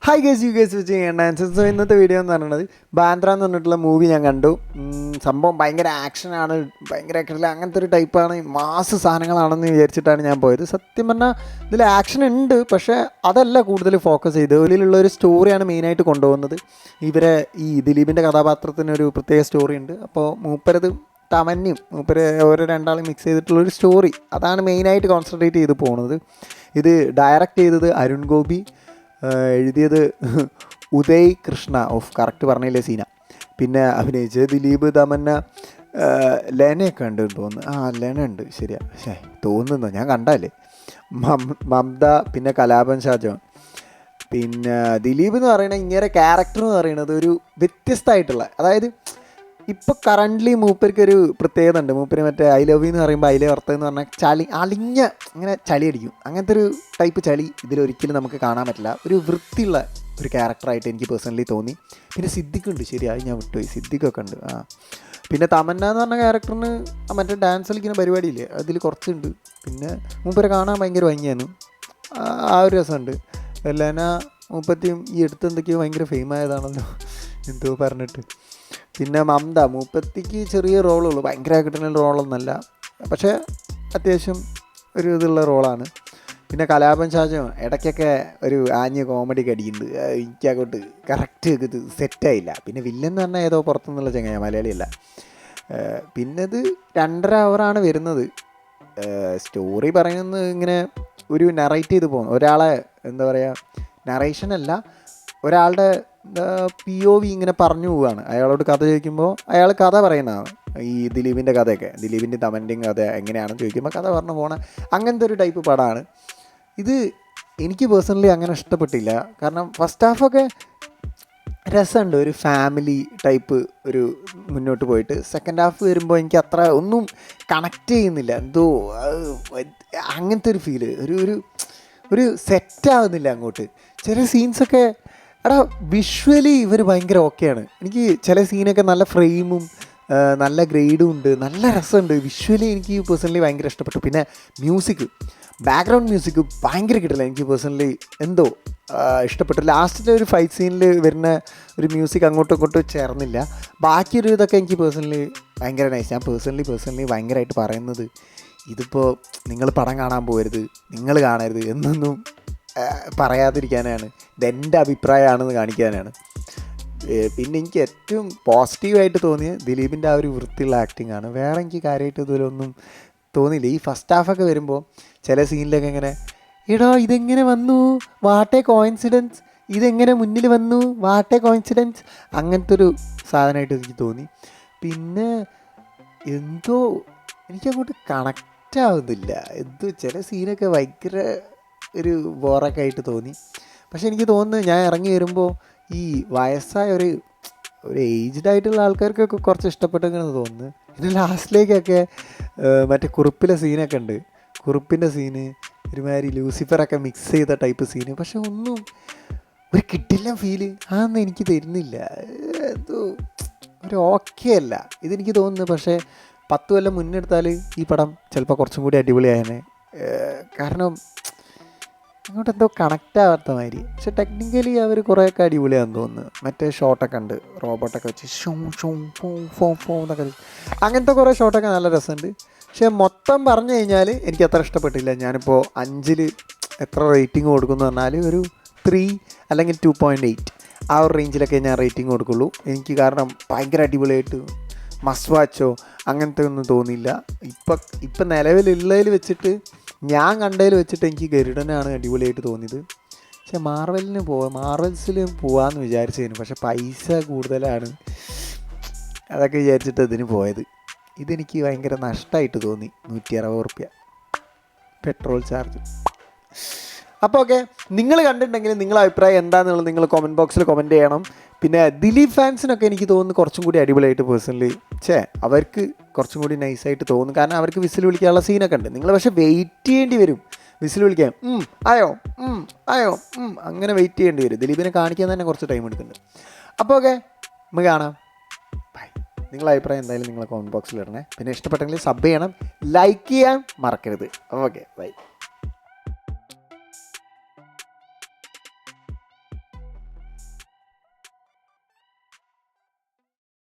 Hi guys U guys വെച്ച് answer. So ഇന്നത്തെ video എന്ന് പറയുന്നത് ബാന്ദ്ര എന്ന് പറഞ്ഞിട്ടുള്ള മൂവി ഞാൻ കണ്ടു. സംഭവം ഭയങ്കര ആക്ഷനാണ്, ഭയങ്കര അങ്ങനത്തെ ഒരു ടൈപ്പാണ്, മാസ് സാധനങ്ങളാണെന്ന് വിചാരിച്ചിട്ടാണ് ഞാൻ പോയത്. സത്യം പറഞ്ഞാൽ ഇതിൽ ആക്ഷൻ ഉണ്ട്, പക്ഷേ അതല്ല കൂടുതൽ ഫോക്കസ് ചെയ്ത്. ഇതിലുള്ള ഒരു സ്റ്റോറിയാണ് മെയിനായിട്ട് കൊണ്ടുപോകുന്നത്. ഇവരെ ഈ ദിലീപിൻ്റെ കഥാപാത്രത്തിനൊരു പ്രത്യേക സ്റ്റോറി ഉണ്ട്. അപ്പോൾ മൂപ്പരത് തമന്യും മൂപ്പര് ഓരോ രണ്ടാളും മിക്സ് ചെയ്തിട്ടുള്ളൊരു സ്റ്റോറി, അതാണ് മെയിനായിട്ട് കോൺസെൻട്രേറ്റ് ചെയ്ത് പോകുന്നത്. ഇത് ഡയറക്റ്റ് ചെയ്തത് അരുൺ ഗോപി, എഴുതിയത് ഉദയ് കൃഷ്ണ, കറക്റ്റ് പറഞ്ഞില്ലേ സീന. പിന്നെ അഭിനയിച്ചത് ദിലീപ്, തമന്ന, ലെനയൊക്കെ ഉണ്ട് തോന്നുന്നു. ലെന ഉണ്ട്, ശരിയാ, തോന്നുന്നു, ഞാൻ കണ്ടല്ലേ. മമത, പിന്നെ കലാപൻ ഷാജോൻ. പിന്നെ ദിലീപ് എന്ന് പറയുന്നത് ഇങ്ങനെ ക്യാരക്ടർ എന്ന് പറയുന്നത് ഒരു വ്യത്യസ്തമായിട്ടുള്ള, അതായത് ഇപ്പോൾ കറൻ്റ്ലി മൂപ്പർക്കൊരു പ്രത്യേകത ഉണ്ട്. മൂപ്പര് മറ്റേ ഐ ലവ് യു എന്ന് പറയുമ്പോൾ അതിലെ വർത്തം എന്ന് പറഞ്ഞാൽ ചളി അളിഞ്ഞ ഇങ്ങനെ ചളി അടിക്കും. അങ്ങനത്തെ ഒരു ടൈപ്പ് ചളി ഇതിലൊരിക്കലും നമുക്ക് കാണാൻ പറ്റില്ല. ഒരു വൃത്തിയുള്ള ഒരു ക്യാരക്ടറായിട്ട് എനിക്ക് പേഴ്സണലി തോന്നി. പിന്നെ സിദ്ദിഖുണ്ട്, ശരിയായി ഞാൻ വിട്ടുപോയി, സിദ്ദിഖൊക്കെ ഉണ്ട്. പിന്നെ തമന്ന എന്ന് പറഞ്ഞ ക്യാരക്ടറിന് മറ്റേ ഡാൻസ് കളിക്കുന്ന പരിപാടിയില്ലേ, അതിൽ കുറച്ചുണ്ട്. പിന്നെ മൂപ്പരെ കാണാൻ ഭയങ്കര ഭംഗിയാണ്, ആ ഒരു രസമുണ്ട്. ലെന മൂപ്പത്തിയും ഈ അടുത്ത് എന്തൊക്കെയോ ഭയങ്കര ഫെയിമായതാണല്ലോ എന്തോ പറഞ്ഞിട്ട്. പിന്നെ മമത, മൂപ്പത്തിക്ക് ചെറിയ റോളുള്ളൂ, ഭയങ്കര കിട്ടുന്ന റോളൊന്നുമല്ല, പക്ഷേ അത്യാവശ്യം ഒരു ഇതുള്ള റോളാണ്. പിന്നെ കലാപൻ ഷാജോ ഇടയ്ക്കൊക്കെ ഒരു ആഞ്ഞ കോമഡിയൊക്കെ അടിക്കുന്നുണ്ട്, എനിക്കങ്ങോട്ട് കറക്റ്റ് ഇത് സെറ്റായില്ല. പിന്നെ വില്ലൻ എന്ന് പറഞ്ഞാൽ ഏതോ പുറത്തുനിന്നുള്ള ചങ്ങായ, മലയാളിയല്ല. പിന്നെ ഇത് 2.5 hour വരുന്നത്. സ്റ്റോറി പറയുന്നത് ഇങ്ങനെ ഒരു നറേറ്റ് ചെയ്ത് പോകുന്നു, ഒരാളെ എന്താ പറയുക, നറേഷനല്ല, ഒരാളുടെ POV ഇങ്ങനെ പറഞ്ഞു പോവുകയാണ്. അയാളോട് കഥ ചോദിക്കുമ്പോൾ അയാൾ കഥ പറയുന്നതാണ്. ഈ ദിലീപിൻ്റെ കഥയൊക്കെ, ദിലീപിൻ്റെ തമൻ്റെയും കഥ എങ്ങനെയാണെന്ന് ചോദിക്കുമ്പോൾ കഥ പറഞ്ഞു പോകണ അങ്ങനത്തെ ഒരു ടൈപ്പ് പടമാണ് ഇത്. എനിക്ക് പേഴ്സണലി അങ്ങനെ ഇഷ്ടപ്പെട്ടില്ല, കാരണം ഫസ്റ്റ് ഹാഫൊക്കെ രസമുണ്ട്, ഒരു ഫാമിലി ടൈപ്പ് ഒരു മുന്നോട്ട് പോയിട്ട്. സെക്കൻഡ് ഹാഫ് വരുമ്പോൾ എനിക്ക് അത്ര ഒന്നും കണക്റ്റ് ചെയ്യുന്നില്ല, എന്തോ അങ്ങനത്തെ ഒരു ഫീല്, ഒരു സെറ്റാകുന്നില്ല അങ്ങോട്ട്. ചില സീൻസൊക്കെ വിഷ്വലി ഇവർ ഭയങ്കര ഓക്കെയാണ്. എനിക്ക് ചില സീനൊക്കെ നല്ല ഫ്രെയിമും നല്ല ഗ്രേഡും ഉണ്ട്, നല്ല രസമുണ്ട്. വിഷ്വലി എനിക്ക് പേഴ്സണലി ഭയങ്കര ഇഷ്ടപ്പെട്ടു. പിന്നെ മ്യൂസിക്, ബാക്ക്ഗ്രൗണ്ട് മ്യൂസിക് ഭയങ്കര കിട്ടില്ല, എനിക്ക് പേഴ്സണലി എന്തോ ഇഷ്ടപ്പെട്ടു. ലാസ്റ്റിലെ ഒരു ഫൈറ്റ് സീനിൽ വരുന്ന ഒരു മ്യൂസിക് അങ്ങോട്ടും ഇങ്ങോട്ടും ചേർന്നില്ല. ബാക്കിയൊരു ഇതൊക്കെ എനിക്ക് പേഴ്സണലി ഭയങ്കര നൈസ്. ഞാൻ പേഴ്സണലി ഭയങ്കരമായിട്ട് പറയുന്നത്, ഇതിപ്പോൾ നിങ്ങൾ പടം കാണാൻ പോകരുത്, നിങ്ങൾ കാണരുത് എന്നൊന്നും പറയാതിരിക്കാനാണ്, ഇതെൻ്റെ അഭിപ്രായമാണെന്ന് കാണിക്കാനാണ്. പിന്നെ എനിക്ക് ഏറ്റവും പോസിറ്റീവായിട്ട് തോന്നിയത് ദിലീപിൻ്റെ ആ ഒരു വൃത്തിയുള്ള ആക്ടിങ് ആണ്. വേറെ എനിക്ക് കാര്യമായിട്ട് ഇതിലൊന്നും തോന്നിയില്ല. ഈ ഫസ്റ്റ് ഹാഫൊക്കെ വരുമ്പോൾ ചില സീനിലൊക്കെ ഇങ്ങനെ, എടാ ഇതെങ്ങനെ വന്നു, വാട്ട് എ കോയിൻസിഡൻസ്, ഇതെങ്ങനെ മുന്നിൽ വന്നു, വാട്ട് എ കോയിൻസിഡൻസ്, അങ്ങനത്തെ ഒരു സാധനമായിട്ട് എനിക്ക് തോന്നി. പിന്നെ എന്തോ എനിക്കങ്ങോട്ട് കണക്റ്റ് ആവുന്നില്ല, എന്തോ ചില സീനൊക്കെ ഭയങ്കര ഒരു ബോറൊക്കെ ആയിട്ട് തോന്നി. പക്ഷെ എനിക്ക് തോന്നുന്നു ഞാൻ ഇറങ്ങി വരുമ്പോൾ ഈ വയസ്സായ ഒരു ഏജ്ഡ് ആയിട്ടുള്ള ആൾക്കാർക്കൊക്കെ കുറച്ച് ഇഷ്ടപ്പെട്ടെന്ന് തോന്നുന്നു. പിന്നെ ലാസ്റ്റിലേക്കൊക്കെ മറ്റേ കുറുപ്പിലെ സീനൊക്കെ ഉണ്ട്, കുറുപ്പിൻ്റെ സീന് ഒരുമാതിരി ലൂസിഫറൊക്കെ മിക്സ് ചെയ്ത ടൈപ്പ് സീന്, പക്ഷെ ഒന്നും ഒരു കിട്ടില്ല ഫീല്, അതൊന്നും എനിക്ക് തരുന്നില്ല, എന്തോ ഒരു ഓക്കെ അല്ല ഇതെനിക്ക് തോന്നുന്നു. പക്ഷേ 10 കൊല്ലം മുന്നെടുത്താൽ ഈ പടം ചിലപ്പോൾ കുറച്ചും കൂടി അടിപൊളിയായനെ, കാരണം അങ്ങോട്ട് എന്തോ കണക്റ്റ് ആവാത്ത മാതിരി. പക്ഷെ ടെക്നിക്കലി അവർ കുറേയൊക്കെ അടിപൊളിയാണെന്ന് തോന്നുന്നു. മറ്റേ ഷോട്ടൊക്കെ ഉണ്ട്, റോബോട്ടൊക്കെ വെച്ച് എന്നൊക്കെ, അങ്ങനത്തെ കുറേ ഷോട്ടൊക്കെ നല്ല രസമുണ്ട്. പക്ഷേ മൊത്തം പറഞ്ഞു കഴിഞ്ഞാൽ എനിക്ക് അത്ര ഇഷ്ടപ്പെട്ടില്ല. ഞാനിപ്പോൾ 5ൽ എത്ര റേറ്റിംഗ് കൊടുക്കുമെന്ന് പറഞ്ഞാൽ ഒരു 3 അല്ലെങ്കിൽ 2.8 ആ ഒരു റേഞ്ചിലൊക്കെ ഞാൻ റേറ്റിംഗ് കൊടുക്കുള്ളൂ. എനിക്ക് കാരണം ഭയങ്കര അടിപൊളിയായിട്ട് മസ്റ്റ് വാച്ചോ അങ്ങനത്തെ ഒന്നും തോന്നിയില്ല. ഇപ്പം നിലവിലുള്ളതിൽ വെച്ചിട്ട്, ഞാൻ കണ്ടതിൽ വെച്ചിട്ട് എനിക്ക് ഗരുഡനാണ് അടിപൊളിയായിട്ട് തോന്നിയത്. പക്ഷെ മാർവൽസിൽ പോകാമെന്ന് വിചാരിച്ചതിന്, പക്ഷെ പൈസ കൂടുതലാണ്, അതൊക്കെ വിചാരിച്ചിട്ട് ഇതിന് പോയത്. ഇതെനിക്ക് ഭയങ്കര നഷ്ടമായിട്ട് തോന്നി, 160 റുപ്യ പെട്രോൾ ചാർജ്. അപ്പോൾ ഓക്കെ, നിങ്ങൾ കണ്ടിട്ടുണ്ടെങ്കിൽ നിങ്ങളുടെ അഭിപ്രായം എന്താണെന്നുള്ളത് നിങ്ങൾ കമൻറ്റ് ബോക്സിൽ കമൻറ്റ് ചെയ്യണം. പിന്നെ ദിലീപ് ഫാൻസിനൊക്കെ എനിക്ക് തോന്നുന്നു കുറച്ചും കൂടി അടിപൊളിയായിട്ട് പേഴ്സണലി അവർക്ക് കുറച്ചും കൂടി നൈസായിട്ട് തോന്നും, കാരണം അവർക്ക് വിസിൽ വിളിക്കാനുള്ള സീനൊക്കെ ഉണ്ട്. നിങ്ങൾ പക്ഷേ വെയിറ്റ് ചെയ്യേണ്ടി വരും വിസിൽ വിളിക്കാൻ, ആയോ അങ്ങനെ വെയിറ്റ് ചെയ്യേണ്ടി വരും. ദിലീപിനെ കാണിക്കാൻ തന്നെ കുറച്ച് ടൈം എടുക്കുന്നുണ്ട്. അപ്പോൾ ഓക്കെ, നമുക്ക് കാണാം, ബൈ. നിങ്ങളുടെ അഭിപ്രായം എന്തായാലും നിങ്ങൾ കമൻറ്റ് ബോക്സിൽ ഇടണേ. പിന്നെ ഇഷ്ടപ്പെട്ടെങ്കിൽ സബ് ചെയ്യണം, ലൈക്ക് ചെയ്യാൻ മറക്കരുത്. Okay, by.